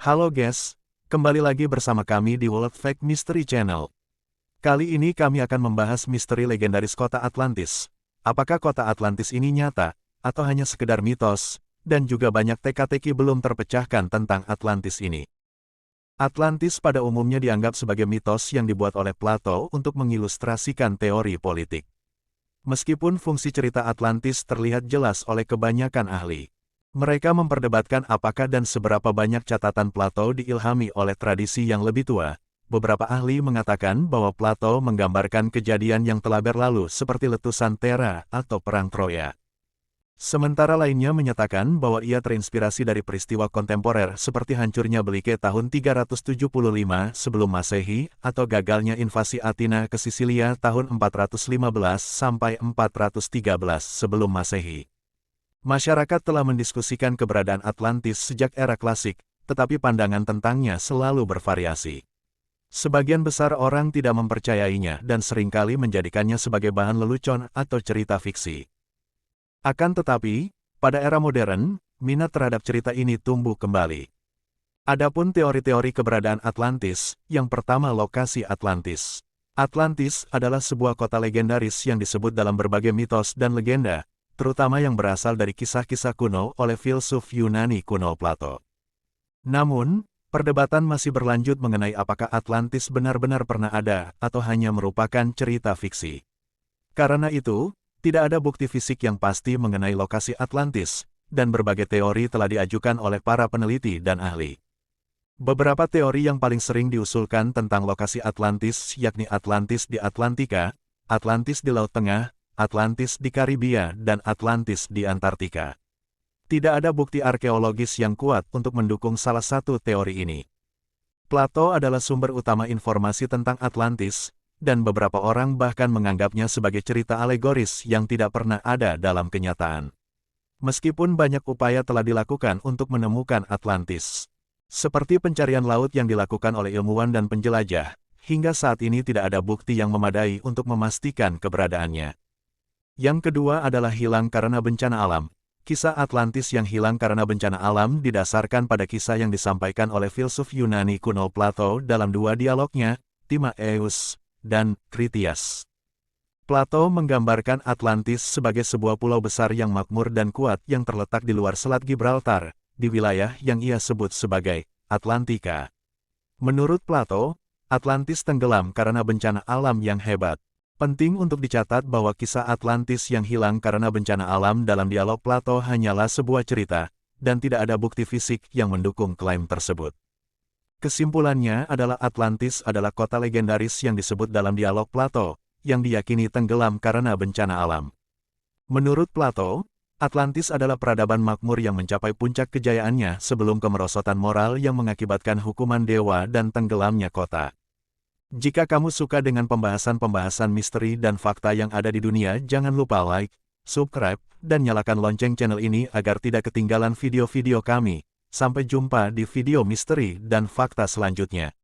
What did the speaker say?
Halo guys, kembali lagi bersama kami di World Fact Mystery Channel. Kali ini kami akan membahas misteri legendaris kota Atlantis. Apakah kota Atlantis ini nyata, atau hanya sekedar mitos, dan juga banyak teka-teki belum terpecahkan tentang Atlantis ini. Atlantis pada umumnya dianggap sebagai mitos yang dibuat oleh Plato untuk mengilustrasikan teori politik. Meskipun fungsi cerita Atlantis terlihat jelas oleh kebanyakan ahli, mereka memperdebatkan apakah dan seberapa banyak catatan Plato diilhami oleh tradisi yang lebih tua. Beberapa ahli mengatakan bahwa Plato menggambarkan kejadian yang telah berlalu seperti letusan Thera atau Perang Troya. Sementara lainnya menyatakan bahwa ia terinspirasi dari peristiwa kontemporer seperti hancurnya Belike tahun 375 sebelum Masehi atau gagalnya invasi Athena ke Sisilia tahun 415 sampai 413 sebelum Masehi. Masyarakat telah mendiskusikan keberadaan Atlantis sejak era klasik, tetapi pandangan tentangnya selalu bervariasi. Sebagian besar orang tidak mempercayainya dan seringkali menjadikannya sebagai bahan lelucon atau cerita fiksi. Akan tetapi, pada era modern, minat terhadap cerita ini tumbuh kembali. Adapun teori-teori keberadaan Atlantis, yang pertama lokasi Atlantis. Atlantis adalah sebuah kota legendaris yang disebut dalam berbagai mitos dan legenda, terutama yang berasal dari kisah-kisah kuno oleh filsuf Yunani kuno Plato. Namun, perdebatan masih berlanjut mengenai apakah Atlantis benar-benar pernah ada atau hanya merupakan cerita fiksi. Karena itu, tidak ada bukti fisik yang pasti mengenai lokasi Atlantis, dan berbagai teori telah diajukan oleh para peneliti dan ahli. Beberapa teori yang paling sering diusulkan tentang lokasi Atlantis yakni Atlantis di Atlantika, Atlantis di Laut Tengah, Atlantis di Karibia, dan Atlantis di Antartika. Tidak ada bukti arkeologis yang kuat untuk mendukung salah satu teori ini. Plato adalah sumber utama informasi tentang Atlantis, dan beberapa orang bahkan menganggapnya sebagai cerita alegoris yang tidak pernah ada dalam kenyataan. Meskipun banyak upaya telah dilakukan untuk menemukan Atlantis, seperti pencarian laut yang dilakukan oleh ilmuwan dan penjelajah, hingga saat ini tidak ada bukti yang memadai untuk memastikan keberadaannya. Yang kedua adalah hilang karena bencana alam. Kisah Atlantis yang hilang karena bencana alam didasarkan pada kisah yang disampaikan oleh filsuf Yunani kuno Plato dalam dua dialognya, Timaeus dan Critias. Plato menggambarkan Atlantis sebagai sebuah pulau besar yang makmur dan kuat yang terletak di luar Selat Gibraltar, di wilayah yang ia sebut sebagai Atlantika. Menurut Plato, Atlantis tenggelam karena bencana alam yang hebat. Penting untuk dicatat bahwa kisah Atlantis yang hilang karena bencana alam dalam dialog Plato hanyalah sebuah cerita, dan tidak ada bukti fisik yang mendukung klaim tersebut. Kesimpulannya adalah Atlantis adalah kota legendaris yang disebut dalam dialog Plato, yang diyakini tenggelam karena bencana alam. Menurut Plato, Atlantis adalah peradaban makmur yang mencapai puncak kejayaannya sebelum kemerosotan moral yang mengakibatkan hukuman dewa dan tenggelamnya kota. Jika kamu suka dengan pembahasan-pembahasan misteri dan fakta yang ada di dunia, jangan lupa like, subscribe, dan nyalakan lonceng channel ini agar tidak ketinggalan video-video kami. Sampai jumpa di video misteri dan fakta selanjutnya.